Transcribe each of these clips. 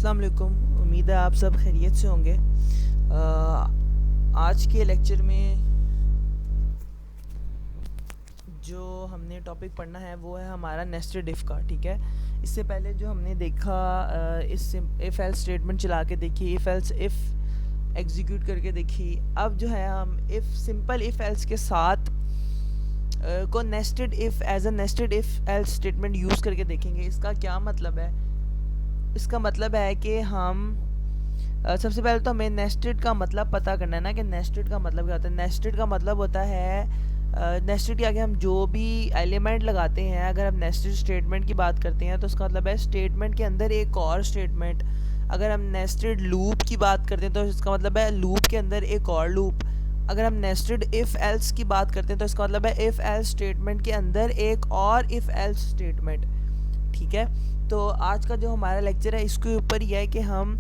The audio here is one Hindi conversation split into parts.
अस्सलाम वालेकुम। उम्मीद है आप सब खैरियत से होंगे। आज के लेक्चर में जो हमने टॉपिक पढ़ना है वो है हमारा नेस्टेड इफ़ का। ठीक है, इससे पहले जो हमने देखा इस इफ़ एल्स स्टेटमेंट चला के देखी, इफ़ एल्स इफ़ एग्जीक्यूट करके देखी। अब जो है हम इफ़ सिंपल इफ़ एल्स के साथ को nested if as a nested if else statement use करके देखेंगे। इसका क्या मतलब है? इसका मतलब है कि हम सबसे पहले तो हमें नेस्टेड का मतलब पता करना है ना, कि नेस्टेड का मतलब क्या होता है। नेस्टेड का मतलब होता है नेस्टेड के आगे हम जो भी एलिमेंट लगाते हैं, अगर हम नेस्टेड स्टेटमेंट की बात करते हैं तो उसका मतलब है स्टेटमेंट के अंदर एक और स्टेटमेंट। अगर हम नेस्टेड लूप की बात करते हैं तो इसका मतलब है लूप के अंदर एक और लूप। अगर हम नेस्टेड इफ़ एल्स की बात करते हैं तो इसका मतलब है इफ़ एल्स स्टेटमेंट के अंदर एक और इफ़ एल्स स्टेटमेंट। ठीक है, तो आज का जो हमारा लेक्चर है इसके ऊपर ही है कि हम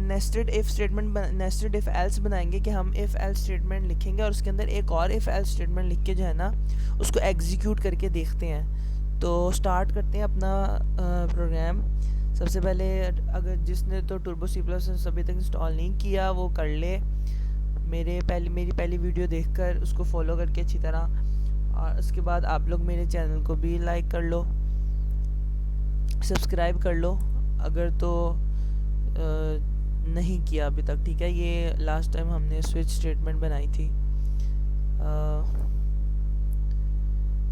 nested if statement nested if else बनाएंगे, कि हम इफ़ एल्स स्टेटमेंट लिखेंगे और उसके अंदर एक और इफ़ एल्स स्टेटमेंट लिख के जो है ना उसको एग्जीक्यूट करके देखते हैं। तो स्टार्ट करते हैं अपना प्रोग्राम। सबसे पहले अगर जिसने तो टर्बो सी प्लस अभी तक इंस्टॉल नहीं किया वो कर ले, मेरी पहली वीडियो देखकर उसको फॉलो करके अच्छी तरह। और उसके बाद आप लोग मेरे चैनल को भी लाइक कर लो, सब्सक्राइब कर लो अगर तो नहीं किया अभी तक। ठीक है, ये लास्ट टाइम हमने स्विच स्टेटमेंट बनाई थी।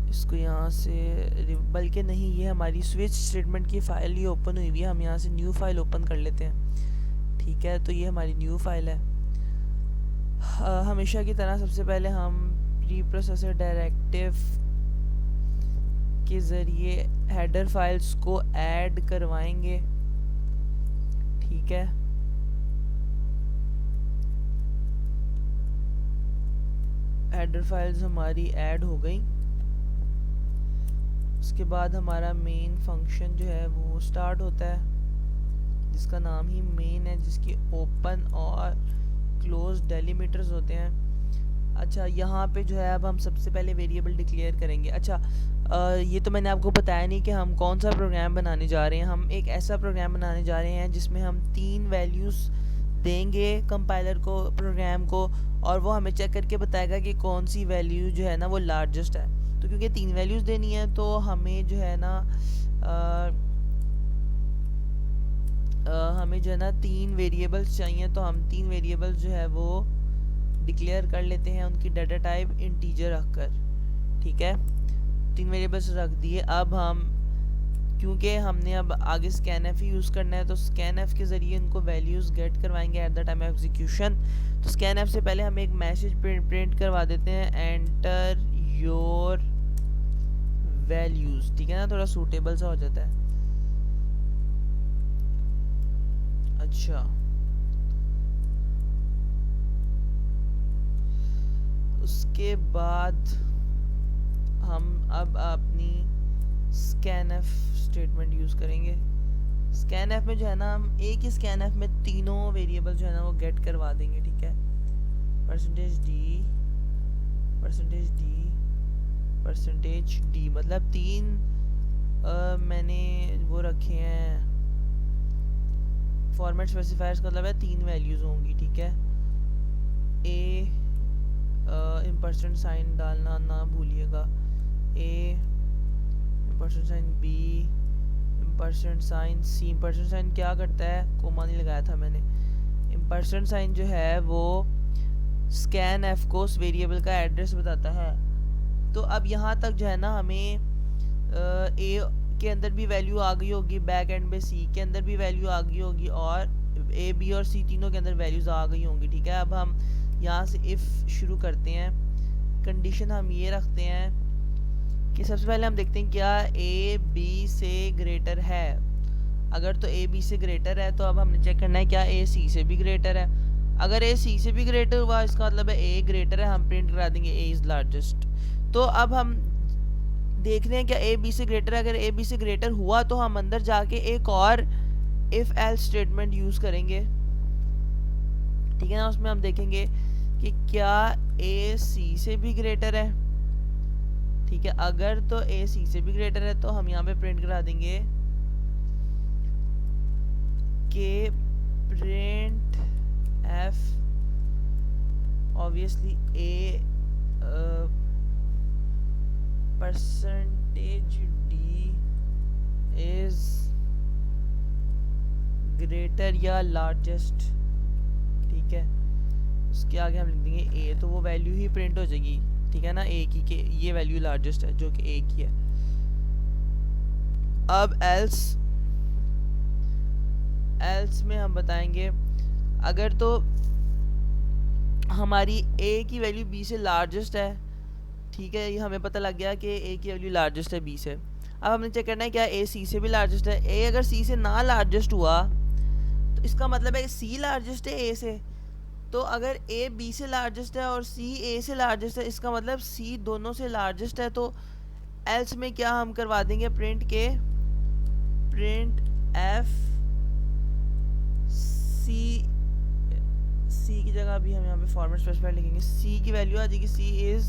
इसको यहाँ से बल्कि नहीं, ये हमारी स्विच स्टेटमेंट की फ़ाइल ही ओपन हुई हुई है। हम यहाँ से न्यू फाइल ओपन कर लेते हैं। ठीक है, तो ये हमारी न्यू फाइल है। हमेशा की तरह सबसे पहले हम प्री प्रोसेसर डायरेक्टिव के ज़रिए हेडर फाइल्स को ऐड करवाएंगे। ठीक है, हेडर फाइल्स हमारी ऐड हो गई। उसके बाद हमारा मेन फंक्शन जो है वो स्टार्ट होता है, जिसका नाम ही मेन है, जिसकी ओपन और क्लोज डेलीमीटर्स होते हैं। अच्छा, यहाँ पे जो है अब हम सबसे पहले वेरिएबल डिक्लेयर करेंगे। अच्छा, ये तो मैंने आपको बताया नहीं कि हम कौन सा प्रोग्राम बनाने जा रहे हैं। हम एक ऐसा प्रोग्राम बनाने जा रहे हैं जिसमें हम 3 वैल्यूज़ देंगे कंपाइलर को, प्रोग्राम को, और वो हमें चेक करके बताएगा कि कौन सी वैल्यू जो है ना वो लार्जेस्ट है। तो क्योंकि 3 वैल्यूज़ देनी है तो हमें जो है ना हमें जो है ना 3 वेरिएबल्स चाहिए। तो हम 3 वेरिएबल्स जो है वो डिक्लेयर कर लेते हैं, उनकी डाटा टाइप इंटीजर रखकर। ठीक है, 3 वेरिएबल्स रख दिए। अब हम क्योंकि हमने अब आगे स्कैनएफ ही यूज़ करना है तो स्कैनएफ के ज़रिए उनको वैल्यूज़ गेट करवाएंगे at the time of execution. तो स्कैनएफ से पहले हम एक मैसेज प्रिंट करवा देते हैं, एंटर योर वैल्यूज़। ठीक है ना, थोड़ा सूटेबल सा हो जाता है। अच्छा, उसके बाद हम अब अपनी स्कैनएफ स्टेटमेंट यूज़ करेंगे। स्कैनएफ में जो है ना हम एक ही स्कैनएफ में तीनों वेरिएबल जो है ना वो गेट करवा देंगे। ठीक है, %d %d मतलब 3 मैंने वो रखे हैं फॉर्मेट स्पेसिफायर्स, मतलब है 3 वैल्यूज़ होंगी। ठीक है, ए इम्पर्सेंट साइन डालना ना भूलिएगा, ए इम्पर्सेंट साइन, बी इम्पर्सेंट साइन, सी। इम्पर्सेंट साइन क्या करता है, कोमा नहीं लगाया था मैंने। इम्पर्सेंट साइन जो है वो स्कैन एफ को उस वेरिएबल का एड्रेस बताता है। तो अब यहाँ तक जो है ना हमें ए के अंदर भी वैल्यू आ गई होगी, बैक एंड में सी के अंदर भी वैल्यू आ गई होगी, और ए बी और सी तीनों के अंदर वैल्यूज़ आ गई होंगी। ठीक है, अब हम यहाँ से इफ़ शुरू करते हैं। कंडीशन हम ये रखते हैं कि सबसे पहले हम देखते हैं क्या ए बी से ग्रेटर है। अगर तो ए बी से ग्रेटर है तो अब हमने चेक करना है क्या ए सी से भी ग्रेटर है। अगर ए सी से भी ग्रेटर हुआ इसका मतलब है ए ग्रेटर है, हम प्रिंट करा देंगे ए इज़ लार्जेस्ट। तो अब हम देख रहे हैं क्या ए बी से ग्रेटर है। अगर ए बी से ग्रेटर हुआ तो हम अंदर जाके एक और इफ़ एल्स स्टेटमेंट यूज़ करेंगे। ठीक है ना, उसमें हम देखेंगे कि क्या ए सी से भी ग्रेटर है। ठीक है, अगर तो ए सी से भी ग्रेटर है तो हम यहाँ पे प्रिंट करा देंगे के print F obviously a percentage D is greater या लार्जेस्ट, ठीक है। उसके आगे हम लिख देंगे ए, तो वो वैल्यू ही प्रिंट हो जाएगी, ठीक है ना, ए की के ये वैल्यू लार्जेस्ट है जो कि ए की है। अब एल्स में हम बताएंगे अगर तो हमारी ए की वैल्यू बी से लार्जेस्ट है, ठीक है, ये हमें पता लग गया कि ए की वैल्यू लार्जेस्ट है बी से। अब हमने चेक करना है क्या ए सी से भी लार्जेस्ट है। ए अगर सी से ना लार्जेस्ट हुआ तो इसका मतलब है सी लार्जेस्ट है ए से। तो अगर ए बी से लार्जेस्ट है और सी ए से लार्जेस्ट है, इसका मतलब सी दोनों से लार्जेस्ट है। तो एल्स में क्या हम करवा देंगे, प्रिंट एफ सी की जगह अभी हम यहाँ पे फॉर्मेट स्पेसिफायर लिखेंगे, सी की वैल्यू आ जाएगी सी इज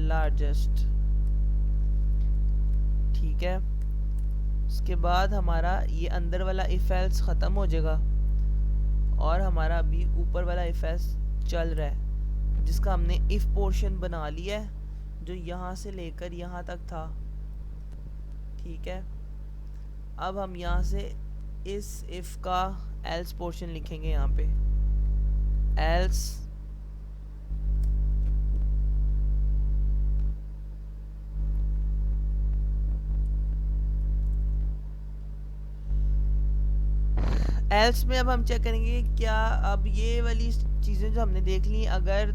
लार्जेस्ट, ठीक है। उसके बाद हमारा ये अंदर वाला इफ एल्स ख़त्म हो जाएगा और हमारा अभी ऊपर वाला इफ एल्स चल रहा है जिसका हमने इफ पोर्शन बना लिया है जो यहाँ से लेकर यहाँ तक था, ठीक है। अब हम यहाँ से इस इफ का एल्स पोर्शन लिखेंगे यहाँ पे, एल्स एल्स में अब हम चेक करेंगे क्या अब ये वाली चीज़ें जो हमने देख ली, अगर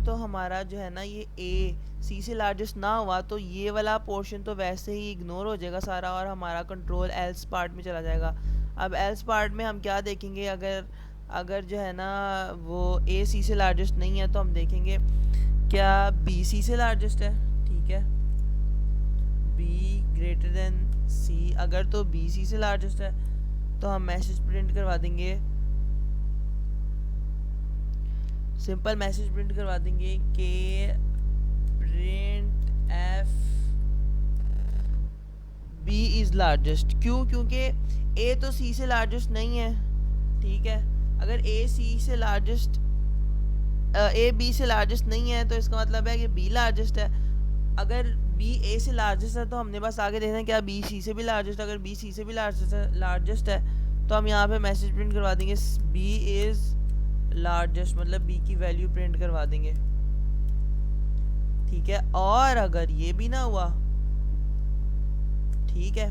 तो हमारा जो है ना ये ए सी से लार्जेस्ट ना हुआ तो ये वाला पोर्शन तो वैसे ही इग्नोर हो जाएगा सारा और हमारा कंट्रोल एल्स पार्ट में चला जाएगा। अब एल्स पार्ट में हम क्या देखेंगे, अगर जो है ना वो ए सी से लार्जेस्ट नहीं है तो हम देखेंगे क्या बी सी से लार्जेस्ट है, ठीक है, बी ग्रेटर देन सी। अगर तो बी सी से लार्जेस्ट है तो हम मैसेज प्रिंट करवा देंगे, सिंपल मैसेज प्रिंट करवा देंगे कि printf b is largest. क्यों? क्योंकि ए तो सी से लार्जेस्ट नहीं है, ठीक है। अगर ए सी से लार्जेस्ट ए बी से लार्जेस्ट नहीं है तो इसका मतलब है कि बी लार्जेस्ट है। अगर बी ए से लार्जेस्ट है तो हमने बस आगे देखना है क्या बी सी से भी लार्जेस्ट है। अगर बी सी से भी लार्जेस्ट है तो हम यहाँ पे मैसेज प्रिंट करवा देंगे बी इज़ लार्जेस्ट, मतलब बी की वैल्यू प्रिंट करवा देंगे, ठीक है। और अगर ये भी ना हुआ, ठीक है,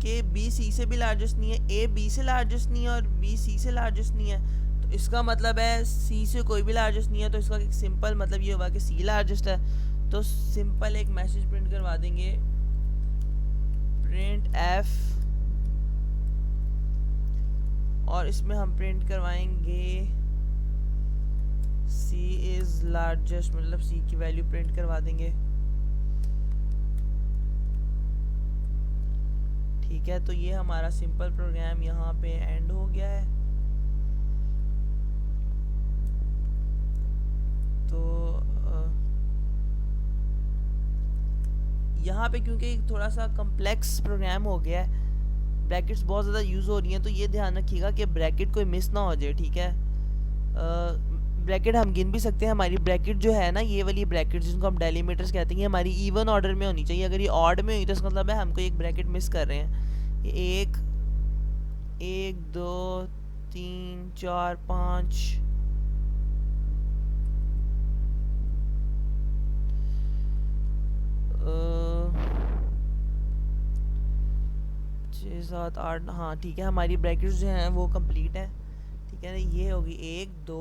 कि बी सी से भी लार्जेस्ट नहीं है, ए बी से लार्जेस्ट नहीं है और बी सी से लार्जेस्ट नहीं है, तो इसका मतलब है सी से कोई भी लार्जेस्ट नहीं है। तो इसका एक सिंपल मतलब ये होगा कि सी लार्जेस्ट है। तो सिंपल एक मैसेज प्रिंट करवा देंगे प्रिंट एफ, और इसमें हम प्रिंट करवाएंगे सी इज़ लार्जेस्ट, मतलब सी की वैल्यू प्रिंट करवा देंगे, ठीक है। तो ये हमारा सिंपल प्रोग्राम यहाँ पे एंड हो गया है। तो यहाँ पे क्योंकि थोड़ा सा कम्प्लेक्स प्रोग्राम हो गया है, ब्रैकेट्स बहुत ज़्यादा यूज़ हो रही हैं, तो ये ध्यान रखिएगा कि ब्रैकेट कोई मिस ना हो जाए, ठीक है। ब्रैकेट हम गिन भी सकते हैं। हमारी ब्रैकेट जो है ना, ये वाली ब्रैकेट जिनको हम डेलीमीटर्स कहते हैं, हमारी इवन ऑर्डर में होनी चाहिए। अगर ये ऑड में हुई तो इसका मतलब है हमको एक ब्रैकेट मिस कर रहे हैं। ये 1 2 3 4 5 6 7 8, हाँ ठीक है, हमारी ब्रैकेट्स जो हैं वो कंप्लीट है, ठीक है। ये होगी 1 2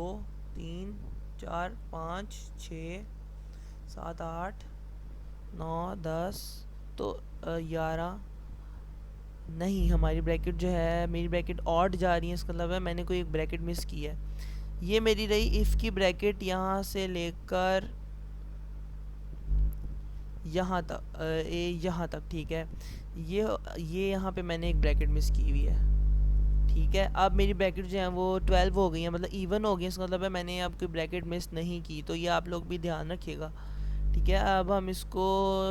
3 4 5 6 7 8 9 10, तो 11 नहीं, हमारी ब्रैकेट जो है, मेरी ब्रैकेट ऑड जा रही है, इसका मतलब है मैंने कोई एक ब्रैकेट मिस की है। ये मेरी रही इफ़ की ब्रैकेट यहाँ से लेकर यहाँ तक, यहाँ तक, ठीक है। ये यहाँ पे मैंने एक ब्रैकेट मिस की हुई है, ठीक है। अब मेरी ब्रैकेट जो है वो 12 हो गई है, मतलब इवन हो गई है, इसका मतलब है मैंने अब कोई ब्रैकेट मिस नहीं की। तो ये आप लोग भी ध्यान रखिएगा, ठीक है। अब हम इसको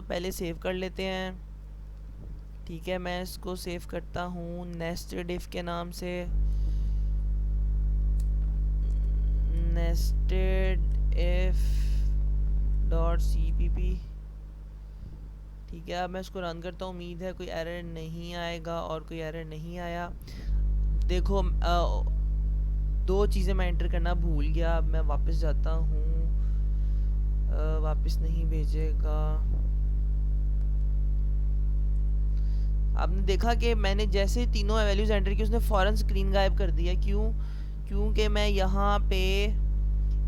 पहले सेव कर लेते हैं। ठीक है, मैं इसको सेव करता हूँ नेस्टेड इफ के नाम से, नेस्टेड इफ डॉट cpp। ठीक है, अब मैं इसको रन करता हूँ, उम्मीद है कोई एरर नहीं आएगा, और कोई एरर नहीं आया। देखो दो चीज़ें मैं एंटर करना भूल गया, अब मैं वापस जाता हूँ, वापस नहीं भेजेगा। आपने देखा कि मैंने जैसे तीनों वैल्यूज़ एंटर की उसने फ़ौरन स्क्रीन गायब कर दिया। क्यों? क्योंकि मैं यहाँ पे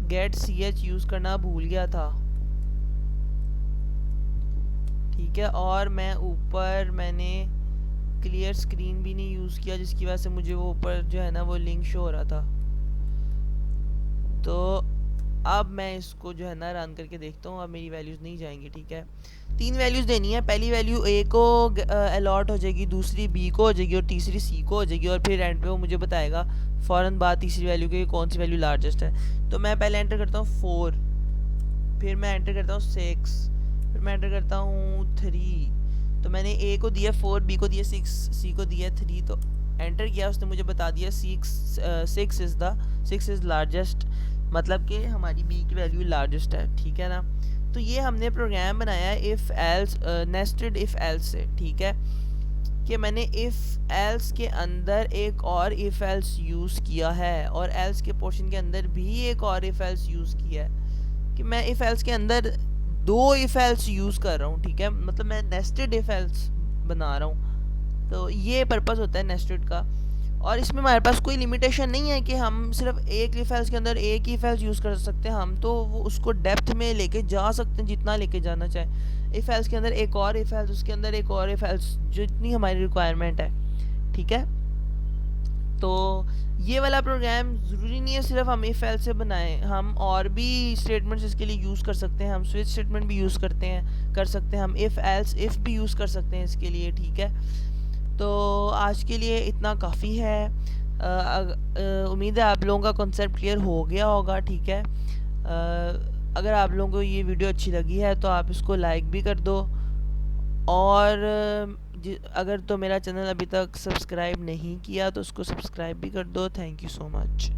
गेट ch यूज़ करना भूल गया था। ठीक है, और मैं ऊपर मैंने क्लियर स्क्रीन भी नहीं यूज़ किया, जिसकी वजह से मुझे वो ऊपर जो है ना वो लिंक शो हो रहा था। तो अब मैं इसको जो है ना रन करके देखता हूँ, अब मेरी वैल्यूज़ नहीं जाएंगी। ठीक है, 3 वैल्यूज़ देनी है, पहली वैल्यू ए को अलॉट हो जाएगी, दूसरी बी को हो जाएगी, और तीसरी सी को हो जाएगी, और फिर एंड पे वो मुझे बताएगा फ़ौरन बाद तीसरी वैल्यू के कौन सी वैल्यू लार्जेस्ट है। तो मैं पहले एंटर करता हूँ 4, फिर मैं एंटर करता हूँ 6, फिर मैं एंटर करता हूँ 3। तो मैंने ए को दिया 4, बी को दिया 6, सी को दिया 3। तो एंटर किया, उसने मुझे बता दिया 6 इज़ लार्जेस्ट, मतलब कि हमारी बी की वैल्यू लार्जेस्ट है। ठीक है ना, तो ये हमने प्रोग्राम बनाया if else, nested if else से। ठीक है, कि मैंने इफ़ एल्स के अंदर एक और इफ़ एल्स यूज़ किया है, और एल्स के पोर्शन के अंदर भी एक और इफ़ एल्स यूज़ किया है, कि मैं इफ़ एल्स के अंदर 2 इफ़ एल्स यूज़ कर रहा हूँ। ठीक है, मतलब मैं नेस्टेड इफ़ एल्स बना रहा हूँ। तो ये पर्पस होता है नेस्टेड का, और इसमें हमारे पास कोई लिमिटेशन नहीं है कि हम सिर्फ एक इफ एल्स के अंदर एक ही इफ एल्स यूज़ कर सकते हैं। हम तो वो उसको डेप्थ में लेके जा सकते हैं, जितना लेके जाना चाहे। इफ एल्स के अंदर एक और इफ एल्स, उसके अंदर एक और इफ एल्स, जितनी हमारी रिक्वायरमेंट है। ठीक है, तो ये वाला प्रोग्राम ज़रूरी नहीं है सिर्फ हम इफ एल्स से बनाएं, हम और भी स्टेटमेंट्स इसके लिए यूज़ कर सकते हैं। हम स्विच स्टेटमेंट भी यूज़ कर सकते हैं, हम इफ़ एल्स इफ़ भी यूज़ कर सकते हैं इसके लिए। ठीक है, तो आज के लिए इतना काफ़ी है। उम्मीद है आप लोगों का कॉन्सेप्ट क्लियर हो गया होगा। ठीक है, अगर आप लोगों को ये वीडियो अच्छी लगी है तो आप इसको लाइक भी कर दो, और अगर तो मेरा चैनल अभी तक सब्सक्राइब नहीं किया तो उसको सब्सक्राइब भी कर दो। Thank you so much.